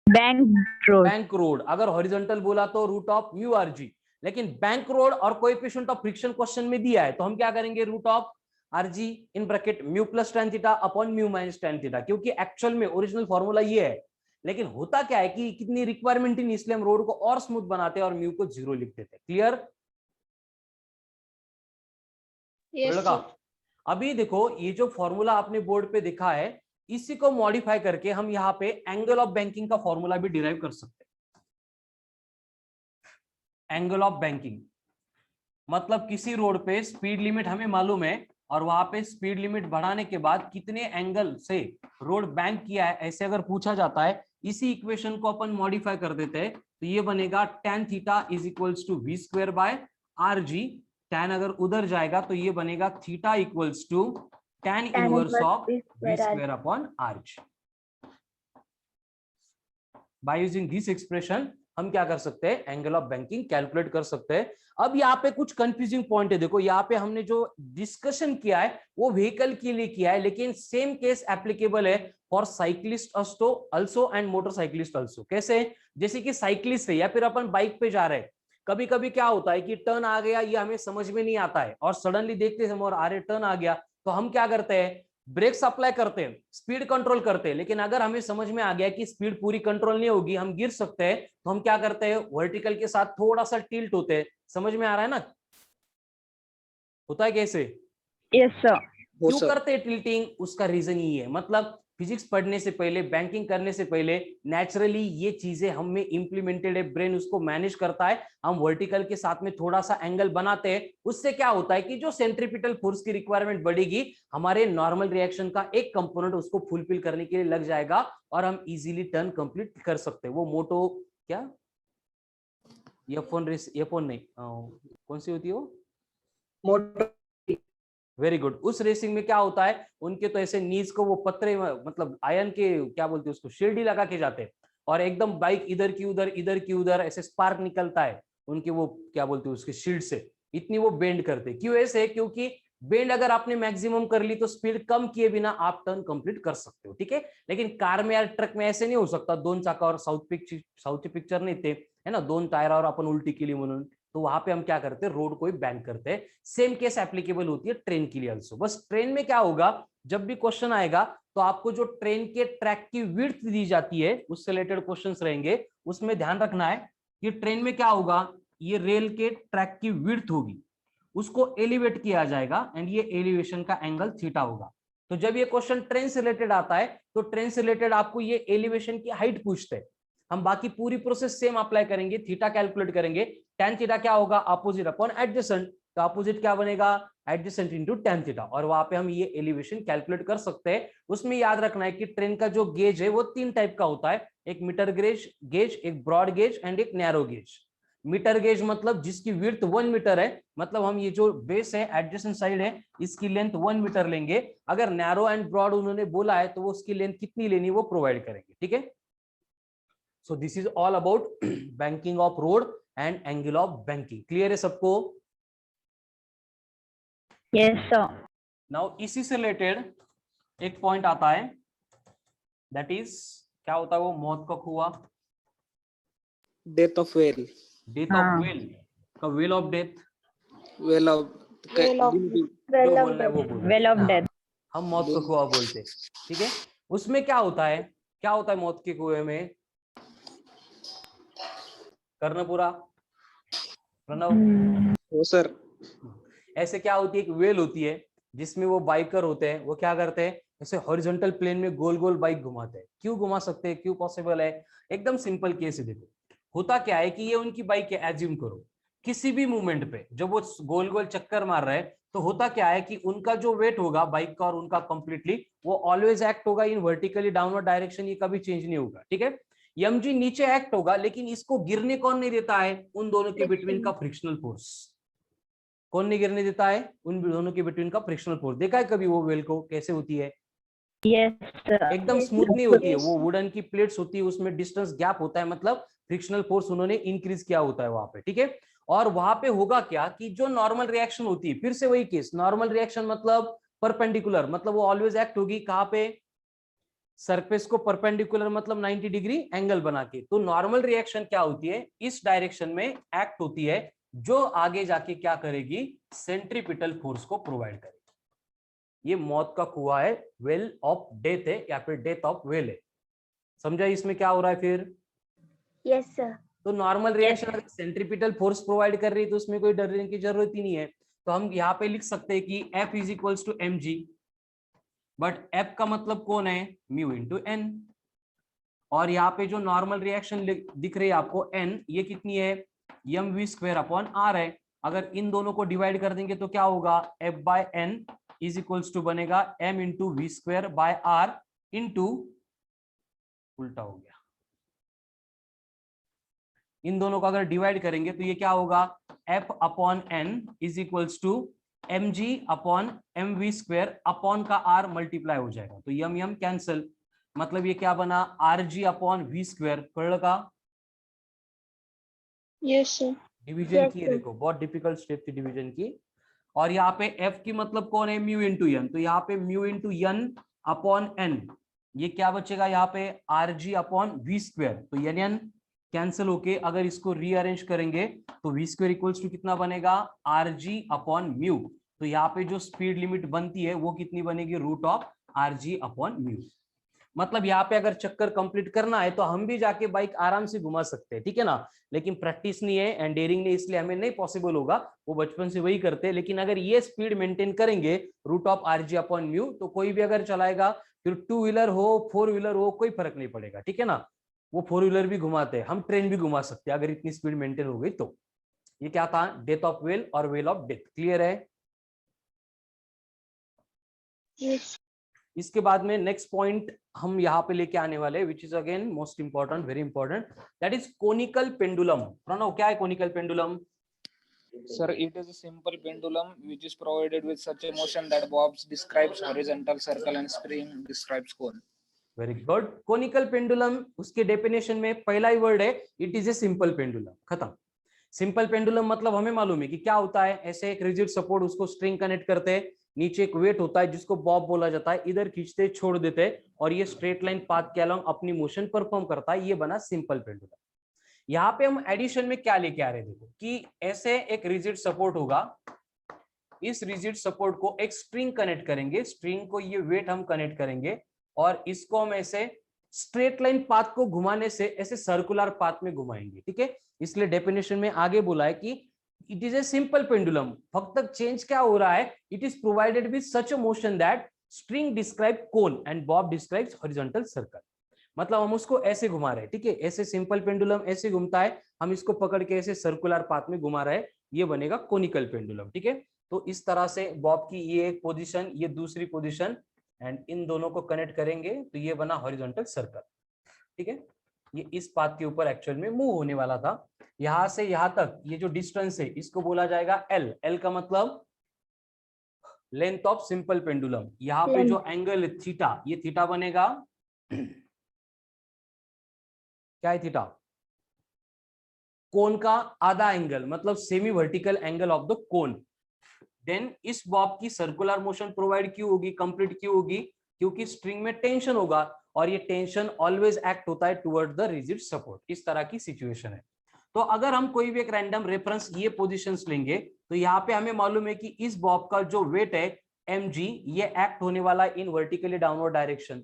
बैंक रोड। अगर हॉरिजॉन्टल बोला तो root of mu R G, लेकिन बैंक रोड और कोएफिशिएंट ऑफ फ्रिक्शन क्वेश्चन में दिया है तो हम क्या करेंगे, root of are G in bracket mu plus tan theta upon mu minus tan theta, क्योंकि एक्चुअल में ओरिजिनल फॉर्मूला ये है। लेकिन होता क्या है कि कितनी रिक्वायरमेंट ही नहीं, इसलिए हम रोड को और स्मूथ बनाते हैं और म्यू को 0 लिख देते हैं। क्लियर? लगा? अभी देखो ये जो फॉर्मूला आपने बोर्ड पे देखा है, इसी को मॉडिफाई करके हम यहाँ पे एंगल ऑफ बैंकिंग का फॉर्मूला भी डिराइव कर सकते हैं। एंगल ऑफ बैंकिंग मतलब किसी रोड पे स्पीड लिमिट हमें मालूम है और वहां पे स्पीड लिमिट बढ़ाने के बाद कितने एंगल से रोड बैंक किया है, ऐसे अगर पूछा जाता है, इसी इक्वेशन को अपन मॉडिफाई कर देते हैं तो ये बनेगा tan theta is equals to V square by R G. Tan अगर उधर जाएगा तो ये बनेगा theta equals to tan inverse of V square upon R G. By using this expression हम क्या कर सकते हैं, एंगल ऑफ बैंकिंग कैलकुलेट कर सकते हैं। अब यहाँ पे कुछ कंफ्यूजिंग पॉइंट है। देखो यहाँ पे हमने जो डिस्कशन किया है वो व्हीकल के लिए किया है, लेकिन सेम केस एप्लीकेबल है for cyclist also and motorcyclist also. कैसे? जैसे कि साइक्लिस्ट है या फिर अपन बाइक पे जा रहे हैं, कभी कभी क्या होता है कि टर्न आ गया, ये हमें समझ में नहीं आता है और सडनली देखते समय और अरे टर्न आ गया, तो हम क्या करते हैं, ब्रेक्स अप्लाई करते हैं, स्पीड कंट्रोल करते हैं, लेकिन अगर हमें समझ में आ गया कि स्पीड पूरी कंट्रोल नहीं होगी, हम गिर सकते हैं, तो हम क्या करते हैं, वर्टिकल के साथ थोड़ा सा टिल्ट होते हैं। समझ में आ रहा है ना, होता है कैसे? Yes, sir. हो क्यों सर. करते हैं टिल्टिंग? उसका रीजन ये है, मतलब फिजिक्स पढ़ने से पहले, बैंकिंग करने से पहले नेचुरली ये चीजें हम में इंप्लीमेंटेड है, ब्रेन उसको मैनेज करता है। हम वर्टिकल के साथ में थोड़ा सा एंगल बनाते हैं, उससे क्या होता है कि जो सेंट्रीपिटल फोर्स की रिक्वायरमेंट बढ़ेगी, हमारे नॉर्मल रिएक्शन का एक कंपोनेंट उसको फुलफिल करने के लिए लग जाएगा और हम इजीली टर्न कंप्लीट कर सकते हैं। वो मोटो क्या F1 नहीं, कौन सी होती है वो, मोटर वेरी गुड। उस रेसिंग में क्या होता है, उनके तो ऐसे नीज को वो पत्रे, मतलब आयन के क्या बोलते हैं उसको, शील्ड ही लगा के जाते हैं, और एकदम बाइक इधर की उधर ऐसे स्पार्क निकलता है उनके, वो क्या बोलते हैं उसके शील्ड से, इतनी वो बेंड करते। क्यों ऐसे? क्योंकि बेंड अगर आपने मैक्सिमम कर ली तो स्पीड कम किए बिना आप टर्न कंप्लीट कर सकते हो, ठीक है। लेकिन कार में या ट्रक में ऐसे नहीं हो सकता, दोन चाका और साऊथची पिक्चर नहीं थे, है ना, दोन टायर और आपण उलटी केली म्हणून, तो वहां पे हम क्या करते हैं, रोड को ही बैंड करते हैं। सेम केस एप्लीकेबल होती है ट्रेन के लिए ऑल्सो। बस ट्रेन में क्या होगा, जब भी क्वेश्चन आएगा तो आपको जो ट्रेन के ट्रैक की विड्थ दी जाती है, उससे रिलेटेड क्वेश्चंस रहेंगे, उसमें ध्यान रखना है कि ट्रेन में क्या होगा, ये रेल के ट्रैक की विड्थ होगी, उसको एलिवेट किया जाएगा एंड ये एलिवेशन का एंगल थीटा होगा। तो जब ये क्वेश्चन ट्रेन से रिलेटेड आता है तो ट्रेन से रिलेटेड आपको ये एलिवेशन की हाइट पूछते हैं। हम बाकी पूरी प्रोसेस सेम अप्लाई करेंगे, थीटा कैलकुलेट करेंगे, tan थीटा क्या होगा, अपोजिट अपॉन एडजेसेंट, तो अपोजिट क्या बनेगा, एडजेसेंट इनटू tan थीटा, और वहां पे हम ये एलिवेशन कैलकुलेट कर सकते हैं। उसमें याद रखना है कि ट्रेन का जो गेज है वो तीन टाइप का होता है, एक मीटर गेज, एक ब्रॉड गेज एंड एक नैरो गेज। मीटर गेज मतलब जिसकी विड्थ 1 मीटर है, मतलब हम ये जो बेस है, एडजेसेंट साइड है, इसकी लेंथ 1 मीटर लेंगे। अगर नैरो एंड ब्रॉड उन्होंने बोला है तो वो उसकी लेंथ कितनी लेनी वो प्रोवाइड करेंगे, ठीक है। So this is all about banking of road and angle of banking. Clear है सबको? Yes, sir. Now इसी से रिलेटेड एक पॉइंट आता है, that is क्या होता है वो, मौत का कुआं, death of well. Death of well का, well of death, well of Well of जो बोलना है वो बोलो। well of हाँ, death. हम मौत का कुआं बोलते हैं, ठीक है। उसमें क्या होता है, क्या होता है मौत के कुएं में, कर्णपुरा, प्रणव, हो सर. ऐसे क्या होती है, एक वेल होती है जिसमें वो बाइकर होते हैं, वो क्या करते हैं, ऐसे हॉरिजॉन्टल प्लेन में गोल गोल बाइक घुमाते हैं। क्यों घुमा सकते हैं, क्यों पॉसिबल है? एकदम सिंपल केस है, देखो होता क्या है कि ये उनकी बाइक है, एज्यूम करो किसी भी मूवमेंट पे जब वो गोल गोल चक्कर मार रहे हैं, तो होता क्या है कि उनका जो वेट होगा बाइक का और उनका कंप्लीटली, वो ऑलवेज एक्ट होगा इन वर्टिकली डाउनवर्ड डायरेक्शन, ये कभी चेंज नहीं होगा, ठीक है। mg नीचे एक्ट होगा, लेकिन इसको गिरने कौन नहीं देता है, उन दोनों के बिटवीन का फ्रिक्शनल फोर्स। कौन नहीं गिरने देता है, उन दोनों के बिटवीन का फ्रिक्शनल फोर्स। देखा है कभी वो वेल को कैसे होती है, Yes, sir. एकदम स्मूथ नहीं होती है, वो वुडन की प्लेट्स होती है, उसमें डिस्टेंस गैप होता है, मतलब फ्रिक्शनल फोर्स उन्होंने इंक्रीज किया होता है वहां पे, ठीक है। और वहां पे होगा क्या कि जो नॉर्मल रिएक्शन होती है, फिर से वही केस, नॉर्मल रिएक्शन मतलब परपेंडिकुलर, मतलब वो ऑलवेज एक्ट होगी कहां पे, सरफेस को परपेंडिकुलर, मतलब 90 डिग्री एंगल बना के। तो नॉर्मल रिएक्शन क्या होती है, इस डायरेक्शन में एक्ट होती है, जो आगे जाके क्या करेगी, सेंट्रीपिटल फोर्स को प्रोवाइड करेगी। ये मौत का कुआं है, वेल ऑफ डेथ है, या फिर डेथ ऑफ वेल है। समझा इसमें क्या हो रहा है फिर? Yes, sir. तो नॉर्मल रिएक्शन अगर सेंट्रीपिटल फोर्स प्रोवाइड कर रही है तो उसमें कोई डरने की जरूरत ही नहीं है। तो हम यहाँ पे लिख सकते हैं कि F is equals to mg, but F का मतलब कौन है, म्यू इंटू n, और यहाँ पे जो नॉर्मल रिएक्शन दिख रही है आपको n, ये कितनी है, mv स्क्वायर अपॉन r है। अगर इन दोनों को डिवाइड कर देंगे तो क्या होगा, F by n is equals to बनेगा m into V square by r into, उल्टा हो गया, इन दोनों को अगर डिवाइड करेंगे तो ये क्या होगा, F upon n is equals to mg upon mv square upon का r मल्टीप्लाई हो जाएगा, तो यम यम कैंसल, मतलब ये क्या बना, rg अपॉन v स्क्वायर। कळलं का? Yes, sir. डिवीजन की है, देखो बहुत डिफिकल्ट स्टेप थी डिवीजन की। और यहाँ पे f की मतलब कौन है, म्यू इंटू n, तो यहाँ पे mu into n upon n, ये क्या बचेगा यहाँ पे, rg अपॉन v स्क्वायर, तो n कैंसिल होके अगर इसको रीअरेंज करेंगे तो वी स्क्वायर इक्वल्स टू कितना बनेगा, rg अपॉन म्यू। तो यहाँ पे जो स्पीड लिमिट बनती है वो कितनी बनेगी, √RG/μ। मतलब यहाँ पे अगर चक्कर कंप्लीट करना है तो हम भी जाके बाइक आराम से घुमा सकते हैं, ठीक है ना, लेकिन प्रैक्टिस नहीं है एंड डेयरिंग नहीं, इसलिए हमें नहीं पॉसिबल होगा, वो बचपन से वही करते हैं। लेकिन अगर ये स्पीड मेंटेन करेंगे √RG/μ, तो कोई भी अगर चलाएगा, फिर 2 व्हीलर हो 4 व्हीलर हो कोई फर्क नहीं पड़ेगा, ठीक है ना। वो 4 व्हीलर भी घुमाते हैं, हम ट्रेन भी घुमा सकते हैं अगर इतनी स्पीड मेंटेन हो गई तो। ये क्या था, डेथ ऑफ व्हील और व्हील ऑफ डेथ। क्लियर है? Yes. इसके बाद में नेक्स्ट पॉइंट हम यहाँ पे लेके आने वाले, which is again most important, very important, that is conical pendulum. Pranav, क्या है conical pendulum? Sir, it is a simple pendulum which is provided with such a motion that bobs describes horizontal circle and spring describes cone. Very good. Conical pendulum, उसके definition में पहला ही word है, it is a simple pendulum. खत्म। Simple pendulum मतलब हमें मालूम है कि क्या होता है, ऐसे एक रिजिड सपोर्ट, उसको स्ट्रिंग कनेक्ट करते हैं, नीचे एक वेट होता है जिसको बॉब बोला जाता है, इधर खींचते छोड़ देते हैं और ये स्ट्रेट लाइन पाथ के अलोंग अपनी मोशन परफॉर्म करता है। ये बना सिंपल पेंडुलम। यहाँ पे हम एडिशन में क्या लेके आ रहे हैं, देखो कि ऐसे एक रिजिड सपोर्ट होगा, इस रिजिड सपोर्ट को एक स्ट्रिंग कनेक्ट करेंगे, स्ट्रिंग को ये वेट हम कनेक्ट करेंगे और इसको हम ऐसे स्ट्रेट लाइन पाथ को घुमाने से ऐसे सर्कुलर पाथ में घुमाएंगे, ठीक है। इसलिए डेफिनेशन में आगे बोला है कि it is a simple pendulum. फक्त चेंज क्या हो रहा है, it is provided with such a motion that string describe cone and Bob describes horizontal circle. मतलब हम उसको ऐसे घुमा रहे हैं, ठीक है, ऐसे सिंपल पेंडुलम ऐसे घूमता है, हम इसको पकड़ के ऐसे सर्कुलर पाथ में घुमा रहे हैं, ये बनेगा कोनिकल पेंडुलम, ठीक है। तो इस तरह से बॉब की ये एक पोजीशन, ये दूसरी पोजीशन, एंड इन दोनों को कनेक्ट करेंगे तो ये बना हॉरिजॉन्टल सर्कल, ठीक है। ये इस पाथ के ऊपर एक्चुअल में मूव होने वाला था। यहां से यहां तक ये जो डिस्टेंस है इसको बोला जाएगा एल। एल का मतलब लेंथ ऑफ सिंपल पेंडुलम। यहाँ पे जो एंगल थीटा, ये थीटा बनेगा, क्या है थीटा, कोन का आधा एंगल, मतलब semi vertical angle of the cone. Then इस बॉब की सर्कुलर मोशन प्रोवाइड क्यों होगी, कंप्लीट क्यों होगी, क्योंकि स्ट्रिंग में टेंशन होगा और ये टेंशन ऑलवेज एक्ट होता है टुवर्ड द रिजिड सपोर्ट। इस तरह की सिचुएशन है। तो अगर हम कोई भी एक रैंडम रेफरेंस ये पोजीशंस लेंगे तो यहाँ पे हमें मालूम है कि इस बॉब का जो वेट है mg, ये एक्ट होने वाला है इन वर्टिकली डाउनवर्ड डायरेक्शन।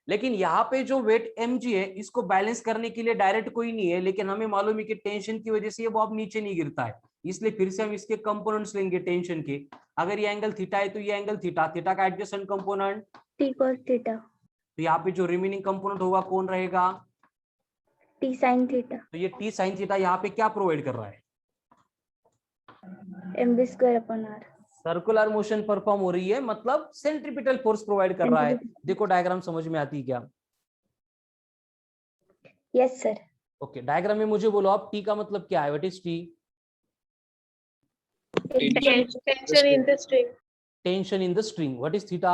लेकिन यहाँ पे जो वेट mg है इसको बैलेंस करने के लिए डायरेक्ट कोई नहीं है, लेकिन हमें मालूम है कि टेंशन की वजह से ये बॉब नीचे नहीं गिरता है, इसलिए फिर से हम इसके कंपोनेंट्स लेंगे टेंशन के। अगर ये एंगल थीटा है तो ये एंगल थीटा, थीटा का adjacent component T cos theta. तो यहाँ पे जो रिमेनिंग कंपोनेंट होगा कौन रहेगा, T sin theta. तो ये T sin थीटा यहाँ पे क्या प्रोवाइड कर रहा है, mv square upon r. Circular motion perform हो रही है, मतलब सेंट्रीपिटल फोर्स प्रोवाइड कर रहा है। देखो डायग्राम समझ में आती है क्या? Yes sir. ओके, डायग्राम में मुझे बोलो आप, T का मतलब क्या है, what is T? Tension in the string. Tension in the string. What is theta?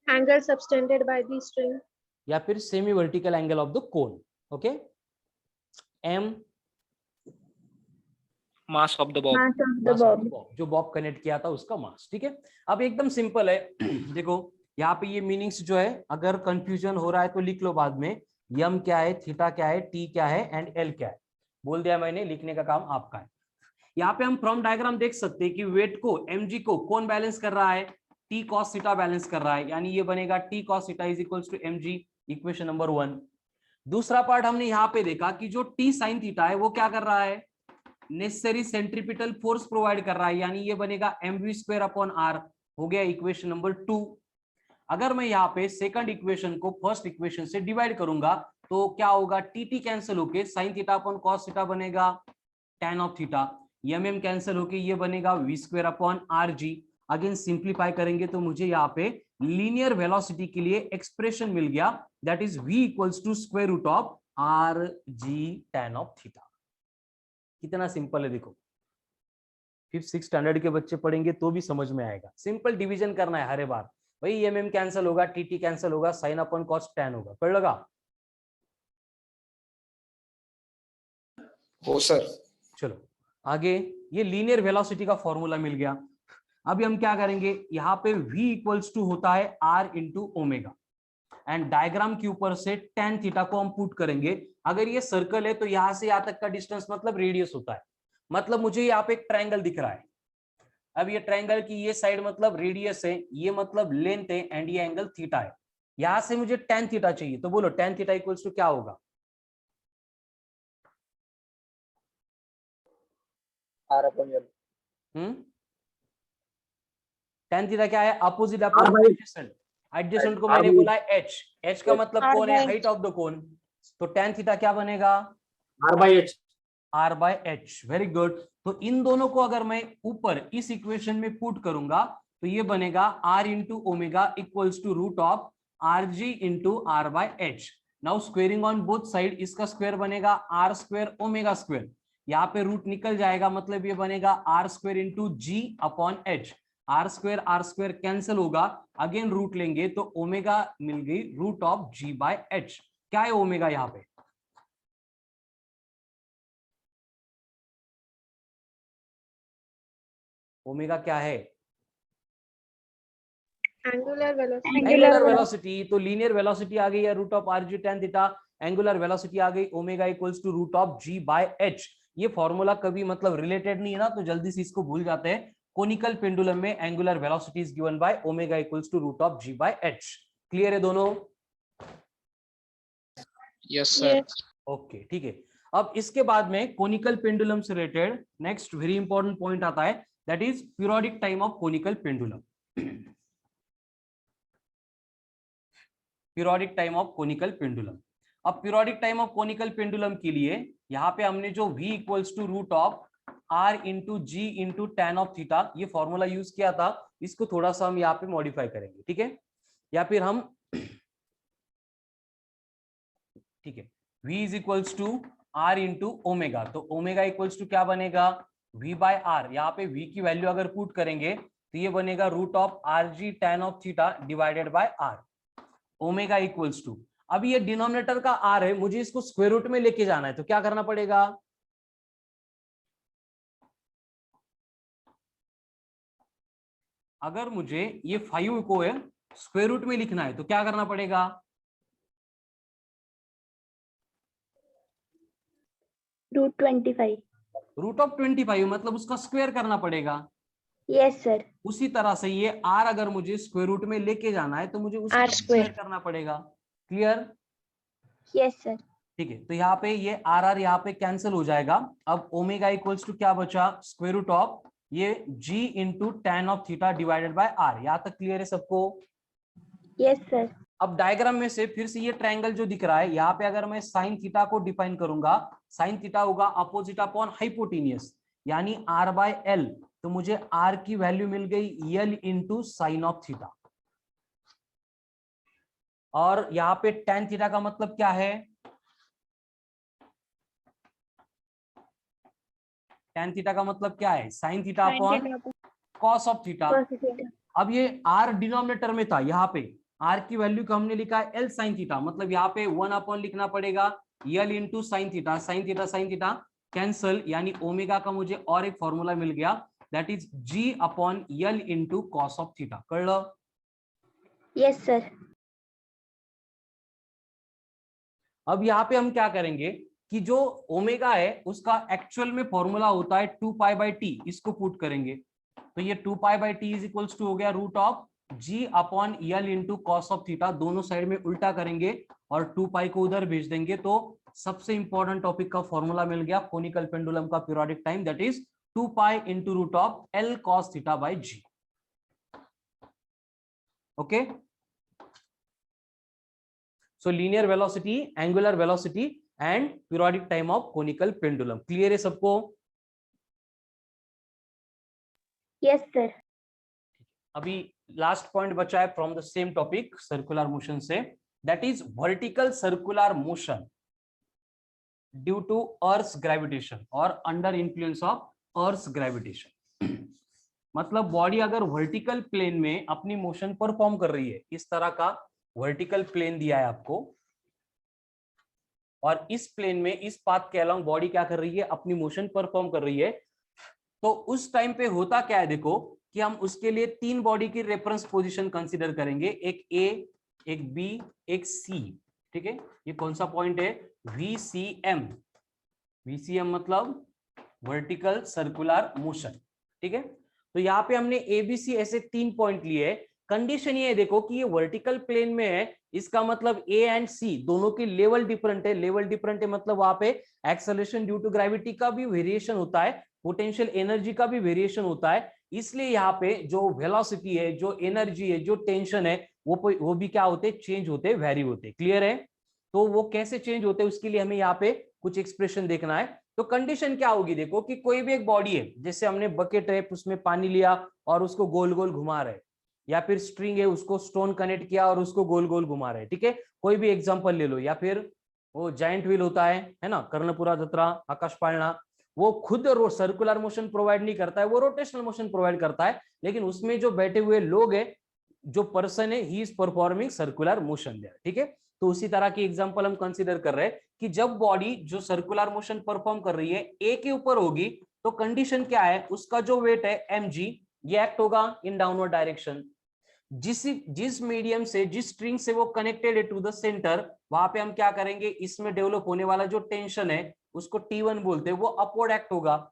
Angle subtended by the string. या फिर semi vertical angle of the cone. Okay, M Mass of the bob. Mass of the bob. जो Bob connect किया था उसका मास, ठीक है। अब एकदम सिंपल है देखो यहाँ पे ये मीनिंग्स जो है, अगर कंफ्यूजन हो रहा है तो लिख लो बाद में, यम क्या है, थीटा क्या है, टी क्या है एंड एल क्या है, बोल दिया मैंने, लिखने का काम आपका है। यहाँ पे हम फ्रॉम डायग्राम देख सकते हैं कि वेट को mg को कौन बैलेंस कर रहा है, टी कॉस थीटा बैलेंस कर रहा है, यानी ये बनेगा T cos theta is equals to mg, equation number 1। दूसरा पार्ट हमने यहाँ पे देखा कि जो टी साइन थीटा है वो क्या कर रहा है, नेसेसरी सेंट्रीपिटल फोर्स प्रोवाइड कर रहा है, यानी ये बनेगा mv स्क्वायर अपॉन r, हो गया इक्वेशन नंबर 2। अगर मैं यहाँ पे सेकंड इक्वेशन को फर्स्ट इक्वेशन से डिवाइड करूंगा तो क्या होगा, टी कैंसिल होके sine theta upon cos theta बनेगा tan of theta, M cancel होके ये बनेगा v square upon R G. Again simplify करेंगे तो मुझे यहाँ पे लीनियर वेलोसिटी के लिए एक्सप्रेशन मिल गया, that is v equals to square root of R G tan of theta. कितना सिंपल है, देखो 5th-6th स्टैंडर्ड के बच्चे पढ़ेंगे तो भी समझ में आएगा। सिंपल डिवीजन करना है हर बार, भाई एम कैंसिल होगा, टी कैंसिल होगा, साइन अपॉन कॉस tan होगा, पढ़ लगा? हो सर। चलो आगे, ये लीनियर वेलोसिटी का फॉर्मूला मिल गया। अभी हम क्या करेंगे, यहाँ पे v इक्वल्स टू होता है r into omega. And diagram के ऊपर से tan थीटा को हम पुट करेंगे। अगर ये सर्कल है तो यहां से यहां तक का डिस्टेंस मतलब रेडियस होता है। मतलब मुझे यहाँ पे एक ट्रायंगल दिख रहा है। अब ये ट्रायंगल की ये साइड मतलब रेडियस है, ये मतलब लेंथ है, एंड ये एंगल थीटा है। यहां से मुझे tan थीटा चाहिए, तो बोलो tan थीटा इक्वल्स टू क्या होगा? tan थीटा क्या है? Opposite upon adjacent. एडजेसेंट को मैंने बोला है h। h का मतलब R कौन है? by हाइट ऑफ द कोन। तो tan थीटा क्या बनेगा? R/H। r by h। Very good. तो इन दोनों को अगर मैं ऊपर इस इक्वेशन में पुट करूंगा तो ये बनेगा r into omega equals to root of are G into R by H. Now squaring on both side, इसका स्क्वायर बनेगा आर स्क्वायर ओमेगा स्क्वायर। यहाँ पे रूट निकल जाएगा, मतलब ये बनेगा R square into G upon H. R square cancel होगा, अगेन रूट लेंगे तो ओमेगा मिल गई root of ji by H. क्या है ओमेगा यहाँ पे? ओमेगा क्या है? Angular velocity. Angular velocity. तो लीनियर वेलोसिटी आ गई है root of R G tan theta, angular velocity आ गई omega equals to root of ji by h. ये फॉर्मूला कभी मतलब रिलेटेड नहीं है ना, तो जल्दी से इसको भूल जाते हैं। कोनिकल पेंडुलम में angular velocity is given by omega equals to root of ji by H. Clear है दोनों? Yes sir. ओके ठीक है। अब इसके बाद में कोनिकल पेंडुलम से related next very important point आता है, that is periodic time of conical pendulum. Periodic time of conical pendulum. अब periodic time of conical pendulum के लिए यहाँ पे हमने जो v equals to root of r into g into tan of theta ये फॉर्मूला यूज किया था, इसको थोड़ा सा हम यहाँ पे मॉडिफाई करेंगे, ठीक है? या फिर हम ठीक है, v is equals to r into omega. तो ओमेगा इक्वल्स टू क्या बनेगा? v by r। यहाँ पे v की वैल्यू अगर पुट करेंगे तो ये बनेगा root of are G tan of theta divided by r। Omega equals to, अब ये डिनोमिनेटर का r है, मुझे इसको स्क्वायर रूट में लेके जाना है, तो क्या करना पड़ेगा? अगर मुझे ये 5 को है स्क्वायर रूट में लिखना है तो क्या करना पड़ेगा? रूट 25। रूट ऑफ 25 मतलब उसका स्क्वायर करना पड़ेगा। Yes sir. उसी तरह से ये r अगर मुझे स्क्वायर रूट में लेके जाना है तो मुझे उसका R स्क्वायर square। करना पड़ेगा। क्लियर? Yes sir. ठीक है, तो यहाँ पे ये आर आर यहाँ पे कैंसिल हो जाएगा। अब ओमेगा इक्वल्स टू क्या बचा? स्क्वायर रूट ऑफ ये g into tan of theta divided by r। यहाँ तक क्लियर है सबको? Yes sir. अब डायग्राम में से फिर से ये ट्रायंगल जो दिख रहा है यहाँ पे अगर मैं साइन थीटा को डिफाइन करूंगा, साइन थीटा होगा अपोजिट अपॉन हाइपोटेनियस यानी r बाय l। तो मुझे r की वैल्यू मिल गई l into sine of theta. और यहाँ पे tan थीटा का मतलब क्या है? tan थीटा का मतलब क्या है? Sign theta upon cos of theta. अब ये r डिनोमिनेटर में था, यहाँ पे r की वैल्यू को हमने लिखा है l साइन थीटा, मतलब यहाँ पे 1 अपॉन लिखना पड़ेगा l into sine theta. Sine theta cancel, यानी ओमेगा का मुझे और एक फॉर्मूला मिल गया, that is g upon l into cos of theta. कर लो? Yes sir. अब यहाँ पे हम क्या करेंगे कि जो ओमेगा है उसका एक्चुअल में फॉर्मूला होता है 2 पाई बाई टी, इसको पुट करेंगे तो ये 2 pi by T is equals to हो गया root of g upon L into cos of theta. दोनों साइड में उल्टा करेंगे और 2 पाई को उधर भेज देंगे, तो सबसे इंपॉर्टेंट टॉपिक का फॉर्मूला मिल गया कोनिकल पेंडुलम का periodic time, that is 2 pi into root of L cos theta by G. Okay, so linear velocity, angular velocity and periodic time of conical pendulum। Clear है सबको? Yes sir. अभी last point बचा है from the same topic circular motion से, that is vertical circular motion due to earth gravitation और under influence of earth gravitation. मतलब body अगर vertical plane में अपनी मोशन परफॉर्म कर रही है, इस तरह का वर्टिकल प्लेन दिया है आपको, और इस प्लेन में इस पाथ के अलोंग बॉडी क्या कर रही है? अपनी मोशन परफॉर्म कर रही है, तो उस टाइम पे होता क्या है देखो कि हम उसके लिए 3 बॉडी की रेफरेंस पोजीशन कंसीडर करेंगे, एक ए, एक बी, एक सी, ठीक है। ये कौन सा पॉइंट है? VCM। VCM मतलब वर्टिकल सर्कुलर मोशन, ठीक है। तो यहाँ पे हमने ABC ऐसे 3 पॉइंट लिए। कंडीशन ये देखो कि ये वर्टिकल प्लेन में है, इसका मतलब A एंड C दोनों की लेवल डिफरेंट है। लेवल डिफरेंट है मतलब वहां पे एक्सेलरेशन ड्यू टू ग्रेविटी का भी वेरिएशन होता है, पोटेंशियल एनर्जी का भी वेरिएशन होता है। इसलिए यहाँ पे जो वेलोसिटी है, जो एनर्जी है, जो टेंशन है, वो भी क्या होते, चेंज होते, वेरी होते। क्लियर है? तो वो कैसे चेंज होते हैं उसके लिए हमें यहाँ पे कुछ एक्सप्रेशन देखना है। तो कंडीशन क्या होगी, देखो कि कोई भी एक बॉडी है, जैसे हमने बकेट है उसमें पानी लिया और उसको गोल गोल घुमा रहे, या फिर स्ट्रिंग है उसको स्टोन कनेक्ट किया और उसको गोल गोल घुमा रहे, ठीक है। कोई भी एग्जांपल ले लो, या फिर वो जायंट व्हील होता है ना, कर्णपुरा दत्रा, आकाश पालना, वो खुद सर्कुलर मोशन प्रोवाइड नहीं करता है, वो रोटेशनल मोशन प्रोवाइड करता है, लेकिन उसमें जो बैठे हुए लोग है, जो पर्सन है, he is performing circular motion there, ठीक है। तो उसी तरह की एग्जांपल हम कंसीडर कर रहे हैं कि जब बॉडी जो सर्कुलर मोशन परफॉर्म कर रही है ए के ऊपर होगी, तो कंडीशन क्या है, उसका जो वेट है mg, ये एक्ट होगा इन डाउनवर्ड डायरेक्शन। जिस मीडियम से, जिस स्ट्रिंग से वो कनेक्टेड है टू द सेंटर, वहां पे हम क्या करेंगे, इसमें डेवलप होने वाला जो टेंशन है उसको T1 बोलते हैं, वो अपवर्ड एक्ट होगा।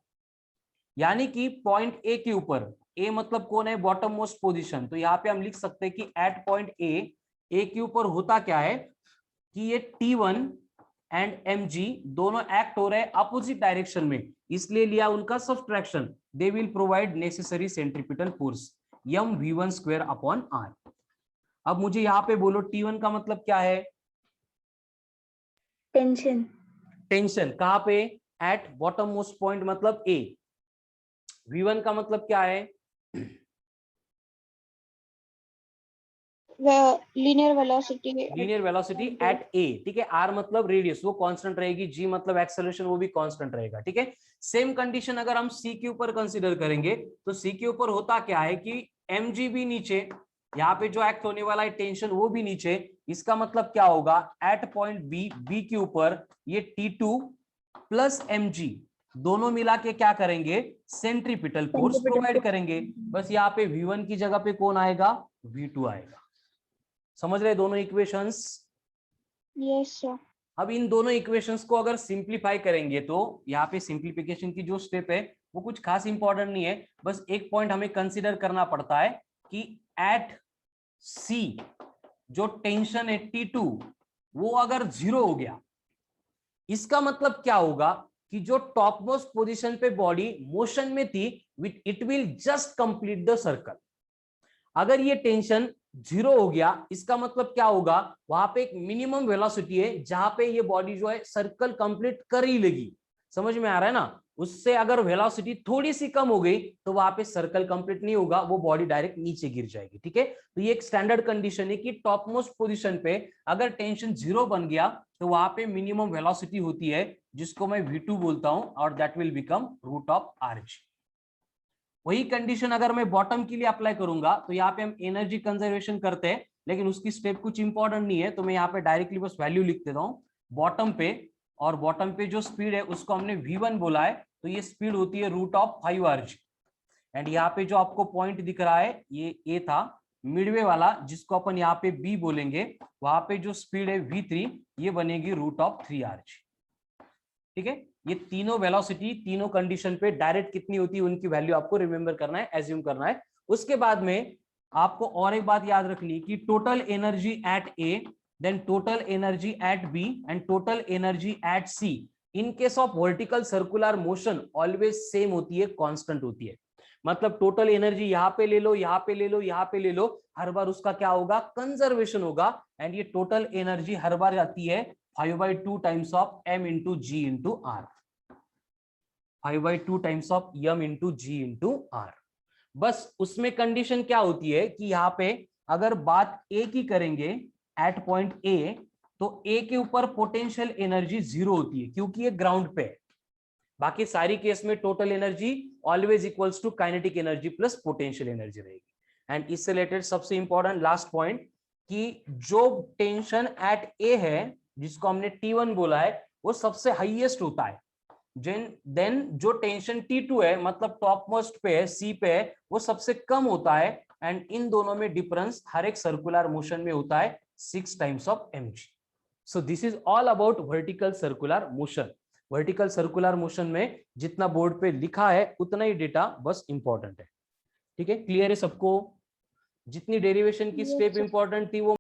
यानी कि पॉइंट ए के ऊपर, ए मतलब कौन है, बॉटम मोस्ट पोजीशन, तो यहाँ पे हम लिख सकते हैं कि एट पॉइंट ए के ऊपर होता क्या है कि ये T1 एंड mg दोनों एक्ट हो रहे हैं अपोजिट डायरेक्शन में, इसलिए लिया उनका subtraction, they will provide necessary centripetal force mv1 upon r। अब मुझे यहाँ पे बोलो T1 का मतलब क्या है? टेंशन। टेंशन कहाँ पे? एट बॉटम मोस्ट पॉइंट मतलब A। V1 का मतलब क्या है? Linear velocity. Linear velocity at A, ठीक है। R मतलब रेडियस, वो कांस्टेंट रहेगी। G मतलब एक्सेलरेशन, वो भी कांस्टेंट रहेगा, ठीक है। सेम कंडीशन अगर हम C के ऊपर कंसीडर करेंगे, तो C के ऊपर होता क्या है कि mg भी नीचे, यहाँ पे जो एक्ट होने वाला है टेंशन वो भी नीचे, इसका मतलब क्या होगा, एट पॉइंट B के ऊपर ये T2 प्लस mg दोनों मिला के क्या करेंगे, सेंट्रीपिटल फोर्स प्रोवाइड करेंगे। बस यहाँ पे V1 की जगह पे कौन आएगा, V2 आएगा। समझ रहे दोनों इक्वेशंस? Yes sir. अब इन दोनों इक्वेशंस को अगर सिंप्लीफाई करेंगे, तो यहाँ पे सिंप्लीफिकेशन की जो स्टेप है वो कुछ खास इंपॉर्टेंट नहीं है, बस एक पॉइंट हमें कंसीडर करना पड़ता है कि एट C जो टेंशन है T2 वो अगर 0 हो गया, इसका मतलब क्या होगा कि जो टॉप मोस्ट पोजीशन पे बॉडी मोशन में थी, it will just complete the circle. अगर ये टेंशन 0 हो गया, इसका मतलब क्या होगा, वहां पे एक मिनिमम वेलोसिटी है जहां पे ये बॉडी जो है सर्कल कंप्लीट कर ही लेगी। समझ में आ रहा है ना? उससे अगर वेलोसिटी थोड़ी सी कम हो गई तो वहां पे सर्कल कंप्लीट नहीं होगा, वो बॉडी डायरेक्ट नीचे गिर जाएगी, ठीक है। तो ये एक स्टैंडर्ड कंडीशन है कि टॉप मोस्ट पोजीशन पे अगर टेंशन 0 बन गया तो वहां पे मिनिमम वेलोसिटी होती है, जिसको मैं V2 बोलता हूं, और that will become root of RG। वही कंडीशन अगर मैं बॉटम के लिए अप्लाई करूंगा, तो यहाँ पे हम एनर्जी कंजर्वेशन करते हैं, लेकिन उसकी स्टेप कुछ इंपॉर्टेंट नहीं है, तो मैं यहाँ पे डायरेक्टली बस वैल्यू लिख देता हूँ बॉटम पे, और बॉटम पे जो स्पीड है उसको हमने V1 बोला है, तो ये स्पीड होती है रूट ऑफ 5RG। एंड यहाँ पे जो आपको पॉइंट दिख रहा है ये A था, मिडवे वाला, जिसको अपन यहाँ पे B बोलेंगे, वहां पे जो स्पीड है V3, ये बनेगी रूट ऑफ 3RG, ठीक है। ये तीनों वेलोसिटी तीनों कंडीशन पे डायरेक्ट कितनी होती है उनकी वैल्यू आपको रिमेंबर करना है, एज्यूम करना है। उसके बाद में आपको और एक बात याद रखनी कि total energy at A, then total energy at B and total energy at C in case of vertical circular motion always same होती है, कांस्टेंट होती है। मतलब टोटल एनर्जी यहाँ पे ले लो, यहाँ पे ले लो, यहाँ पे ले लो, हर बार उसका क्या होगा, कंजर्वेशन होगा। एंड ये टोटल एनर्जी हर बार आती है 5/2 times of m into G into R, 5/2 times of m into G into R। बस उसमें कंडीशन क्या होती है कि यहाँ पे अगर बात A की करेंगे एट पॉइंट A, तो A के ऊपर पोटेंशियल एनर्जी 0 होती है क्योंकि ये ग्राउंड पे है। बाकी सारी केस में total energy always equals to kinetic energy plus potential energy रहेगी। एंड इससे रिलेटेड सबसे इंपॉर्टेंट लास्ट पॉइंट कि जो टेंशन एट A है, जिसको हमने T1 बोला है, वो सबसे हाईएस्ट होता है। देन जो टेंशन T2 है, मतलब टॉप मोस्ट पे है, C पे है, वो सबसे कम होता है। एंड इन दोनों में डिफरेंस हर एक सर्कुलर मोशन में होता है, 6 times of mg. So this is all about vertical circular motion. Vertical circular motion में जितना बोर्ड पे लिखा है उतना ही डेटा बस इंपॉर्टेंट है. ठीक है, क्लियर है सबको? जितनी डेरिवेशन की Yes, स्टेप sir. इंपॉर्टेंट थी वो